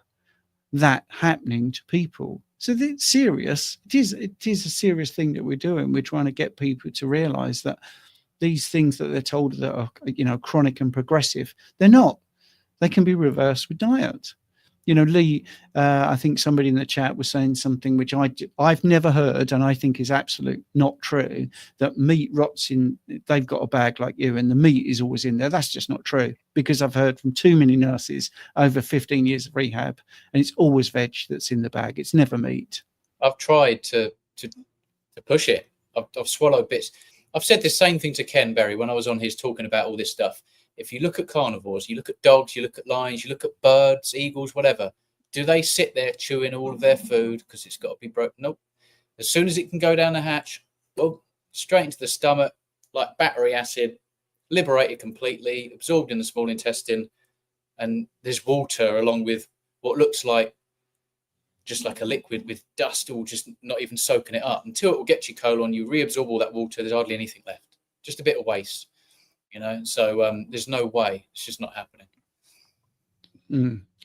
that happening to people. So it's serious. It is a serious thing that we're doing. We're trying to get people to realize that these things that they're told that are, chronic and progressive, they're not. They can be reversed with diet. Lee, I think somebody in the chat was saying something which I've never heard, and I think is absolute not true, that meat rots in, they've got a bag like you, and the meat is always in there. That's just not true, because I've heard from too many nurses over 15 years of rehab, and it's always veg that's in the bag. It's never meat. I've tried to push it. I've swallowed bits. I've said the same thing to Ken Berry when I was on his talking about all this stuff. If you look at carnivores, you look at dogs, you look at lions, you look at birds, eagles, whatever. Do they sit there chewing all of their food because it's got to be broken? Nope. As soon as it can go down the hatch, boom, straight into the stomach, like battery acid, liberated completely, absorbed in the small intestine. And there's water along with what looks like just like a liquid with dust, or just not even soaking it up. Until it will get to your colon, you reabsorb all that water, there's hardly anything left. Just a bit of waste. So there's no way. It's just not happening.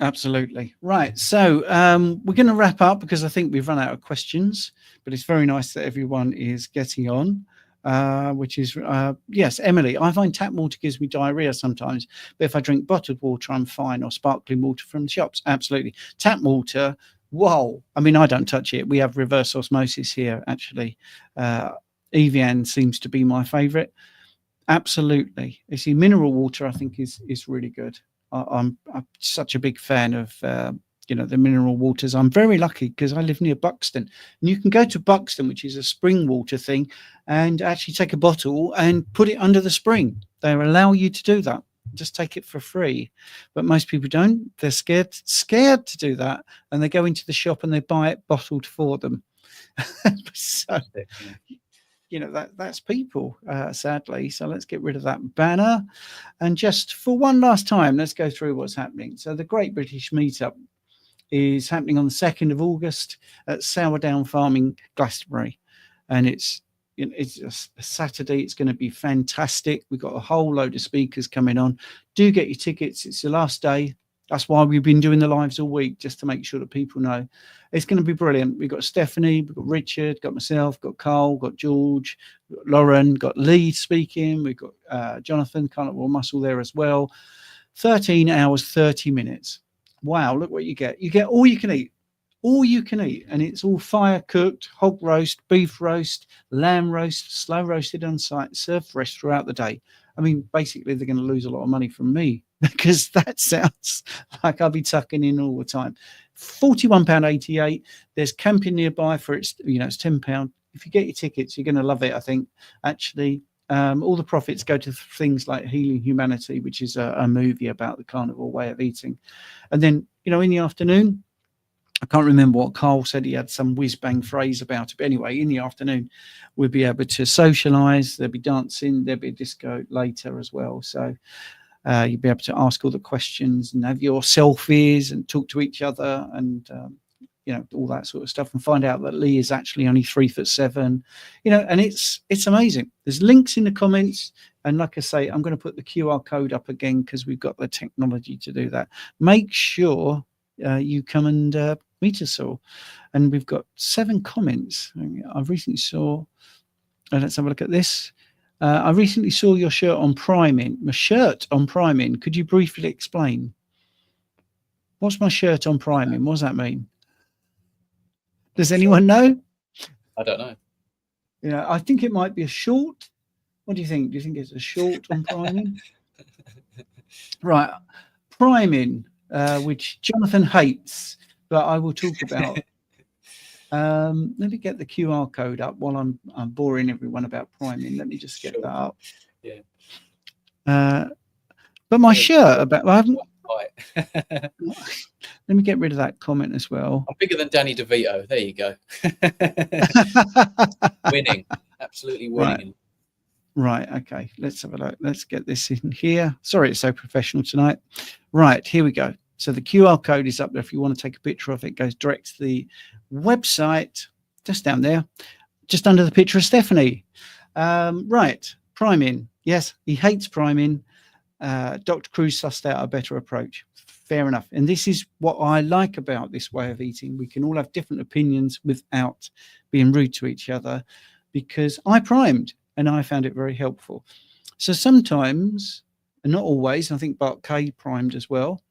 Absolutely. Right. So we're going to wrap up because I think we've run out of questions, but it's very nice that everyone is getting on, which is, yes, Emily, I find tap water gives me diarrhea sometimes, but if I drink bottled water, I'm fine, or sparkling water from the shops. Absolutely. Tap water. Whoa. I mean, I don't touch it. We have reverse osmosis here, actually. Evian seems to be my favorite. Absolutely. You see, mineral water, I think, is really good. I'm such a big fan of the mineral waters. I'm very lucky because I live near Buxton, and you can go to Buxton, which is a spring water thing, and actually take a bottle and put it under the spring. They allow you to do that. Just take it for free, but most people don't. They're scared to do that, and they go into the shop and they buy it bottled for them. So, that's people, sadly. So let's get rid of that banner, and just for one last time, let's go through what's happening. So the Great British Meetup is happening on the 2nd of August at Sourdown Farming, Glastonbury, and it's a Saturday. It's going to be fantastic. We've got a whole load of speakers coming on. Do get your tickets. It's the last day. That's why we've been doing the lives all week, just to make sure that people know. It's going to be brilliant. We've got Stephanie, we've got Richard, got myself, got Carl, got George, got Lauren, got Lee speaking. We've got Jonathan, Carnivore Muscle there as well. 13 hours, 30 minutes. Wow, look what you get. You get all you can eat. All you can eat, and it's all fire cooked, hog roast, beef roast, lamb roast, slow roasted on site, served fresh throughout the day. I mean, basically, they're going to lose a lot of money from me because that sounds like I'll be tucking in all the time. £41.88. There's camping nearby for it's £10. If you get your tickets, you're going to love it. I think actually. All the profits go to things like Healing Humanity, which is a movie about the carnivore way of eating. And then, in the afternoon, I can't remember what Carl said. He had some whiz-bang phrase about it. But anyway, in the afternoon, we'll be able to socialise. There'll be dancing. There'll be a disco later as well. So you'll be able to ask all the questions and have your selfies and talk to each other and all that sort of stuff, and find out that Lee is actually only 3'7", and it's amazing. There's links in the comments, and like I say, I'm going to put the QR code up again because we've got the technology to do that. Make sure you come and meet us all. And we've got 7 comments. I recently saw, let's have a look at this. I recently saw your shirt on priming. My shirt on priming. Could you briefly explain? What's my shirt on priming? What does that mean? Does anyone know? I don't know. I think it might be a short. What do you think? Do you think it's a short on priming? Right. Priming, which Jonathan hates, but I will talk about. Let me get the QR code up while I'm boring everyone about priming. Let me just get that up. Yeah. But my shirt about. I haven't. Right. Let me get rid of that comment as well. I'm bigger than Danny DeVito. There you go. Winning. Absolutely winning. Right. Okay. Let's have a look. Let's get this in here. Sorry, it's so professional tonight. Right. Here we go. So the QR code is up there. If you want to take a picture of it, it goes direct to the website, just down there, just under the picture of Stephanie. Right. Priming. Yes, he hates priming. Dr. Cruz sussed out a better approach. Fair enough. And this is what I like about this way of eating. We can all have different opinions without being rude to each other, because I primed and I found it very helpful. So sometimes, and not always, I think Bart K primed as well.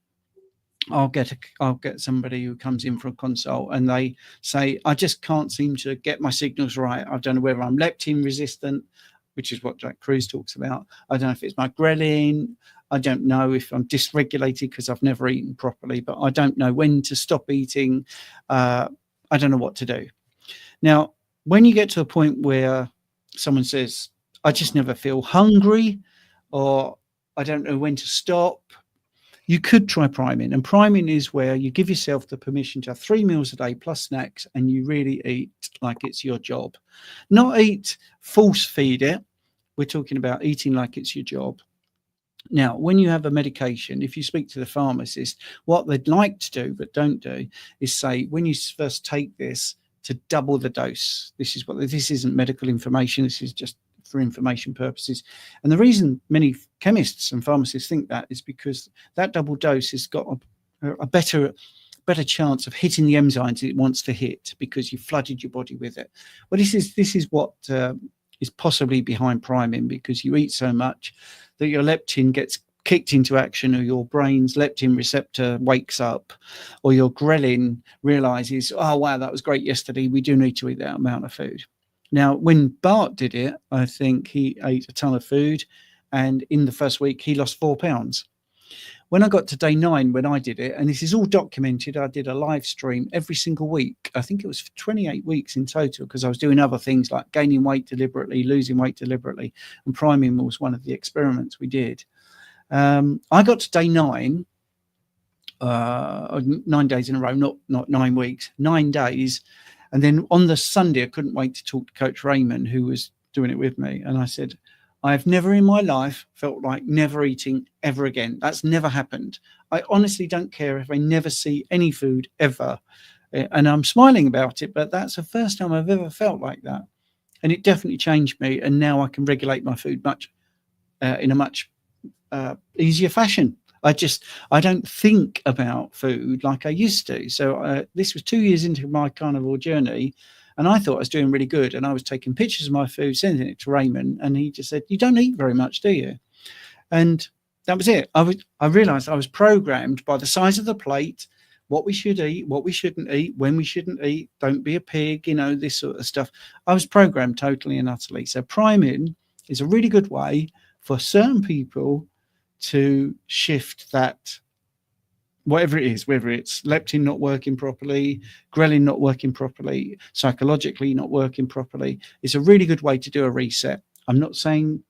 I'll get somebody who comes in for a consult and they say, I just can't seem to get my signals right. I don't know whether I'm leptin resistant, which is what Jack Cruz talks about. I don't know if it's my ghrelin. I don't know if I'm dysregulated because I've never eaten properly, but I don't know when to stop eating. I don't know what to do. Now, when you get to a point where someone says, I just never feel hungry, or I don't know when to stop, you could try priming. And priming is where you give yourself the permission to have 3 meals a day plus snacks, and you really eat like it's your job. Not eat, force feed it. We're talking about eating like it's your job. Now, when you have a medication, if you speak to the pharmacist, what they'd like to do but don't do is say, when you first take this, to double the dose. This isn't medical information. This is just for information purposes. And the reason many chemists and pharmacists think that is because that double dose has got a better chance of hitting the enzymes it wants to hit, because you flooded your body with it. Well, this is what is possibly behind priming, because you eat so much that your leptin gets kicked into action, or your brain's leptin receptor wakes up, or your ghrelin realizes, oh wow, that was great yesterday, we do need to eat that amount of food. Now, when Bart did it, I think he ate a ton of food, and in the first week, he lost 4 pounds. When I got to day 9, when I did it, and this is all documented, I did a live stream every single week. I think it was 28 weeks in total, because I was doing other things like gaining weight deliberately, losing weight deliberately, and priming was one of the experiments we did. I got to day 9, 9 days in a row, not 9 weeks, 9 days. And then on the Sunday, I couldn't wait to talk to Coach Raymond, who was doing it with me. And I said, I've never in my life felt like never eating ever again. That's never happened. I honestly don't care if I never see any food ever. And I'm smiling about it, but that's the first time I've ever felt like that. And it definitely changed me. And now I can regulate my food in a much easier fashion. I don't think about food like I used to. So this was 2 years into my carnivore journey, and I thought I was doing really good. And I was taking pictures of my food, sending it to Raymond, and he just said, "You don't eat very much, do you?" And that was it. I realized I was programmed by the size of the plate, what we should eat, what we shouldn't eat, when we shouldn't eat, don't be a pig, this sort of stuff. I was programmed totally and utterly. So priming is a really good way for certain people to shift that, whatever it is, whether it's leptin not working properly, ghrelin not working properly, psychologically not working properly. It's a really good way to do a reset. I'm not saying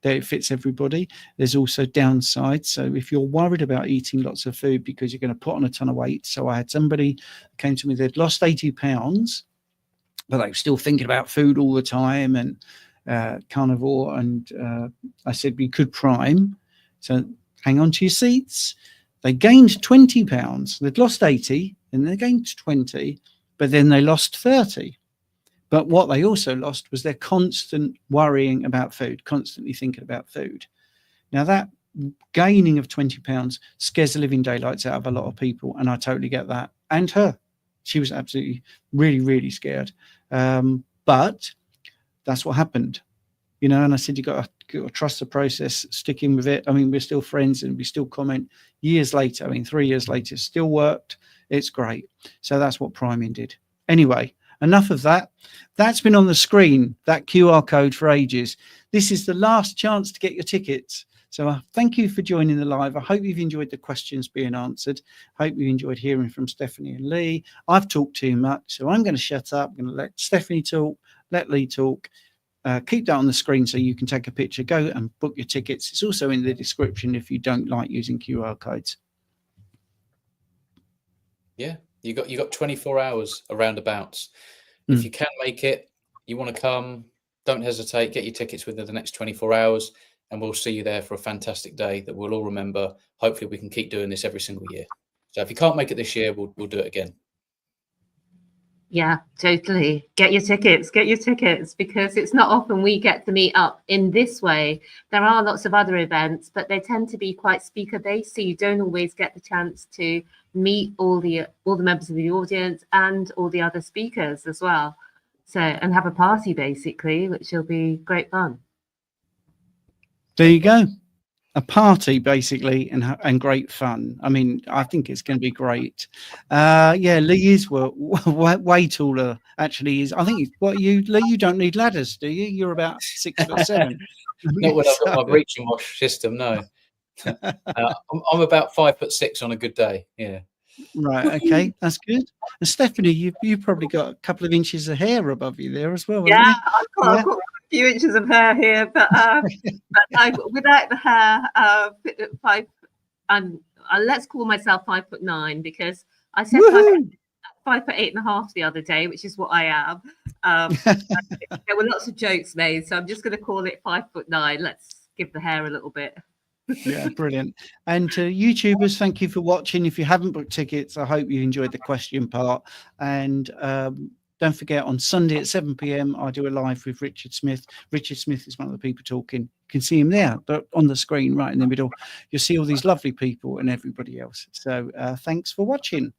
that it fits everybody. There's also downsides. So if you're worried about eating lots of food because you're going to put on a ton of weight. So I had somebody came to me, they'd lost 80 pounds, but they were still thinking about food all the time and carnivore. And I said, we could prime. So hang on to your seats. They gained 20 pounds. They'd lost 80 and they gained 20, but then they lost 30. But what they also lost was their constant worrying about food, constantly thinking about food. Now that gaining of 20 pounds scares the living daylights out of a lot of people. And I totally get that. And her, she was absolutely really, really scared. But that's what happened. And I said, you got to trust the process, sticking with it. I mean, we're still friends and we still comment years later. 3 years later, still worked. It's great. So that's what priming did. Anyway, enough of that. That's been on the screen, that QR code for ages. This is the last chance to get your tickets. So thank you for joining the live. I hope you've enjoyed the questions being answered. I hope you enjoyed hearing from Stephanie and Lee. I've talked too much, so I'm going to shut up. I'm going to let Stephanie talk, let Lee talk. Keep that on the screen so you can take a picture, go and book your tickets. It's also in the description if you don't like using QR codes. Yeah, you got 24 hours around abouts. If you can make it, you want to come, don't hesitate, get your tickets within the next 24 hours and we'll see you there for a fantastic day that we'll all remember. Hopefully we can keep doing this every single year. So if you can't make it this year, we'll do it again. Yeah, totally. Get your tickets, because it's not often we get to meet up in this way. There are lots of other events, but they tend to be quite speaker based. So you don't always get the chance to meet all the members of the audience and all the other speakers as well. So, and have a party basically, which will be great fun. There you go. A party basically and great fun. I think it's going to be great. Yeah, Lee is way taller. Actually, I think Lee, you don't need ladders, do you? You're about 6'7". Not when I've got my reach and wash system. No, I'm about 5'6" on a good day. Yeah. Right. Okay, that's good. And Stephanie, you've probably got a couple of inches of hair above you there as well. Yeah, I've got a few inches of hair here, but without the hair, let's call myself 5'9", because I said 5'8.5" the other day, which is what I am. There were lots of jokes made, so I'm just going to call it 5'9". Let's give the hair a little bit. Yeah, brilliant. And to YouTubers, thank you for watching. If you haven't booked tickets, I hope you enjoyed the question part. And don't forget, on Sunday at 7 p.m, I do a live with Richard Smith. Richard Smith is one of the people talking. You can see him there, but on the screen right in the middle, you'll see all these lovely people and everybody else. So thanks for watching.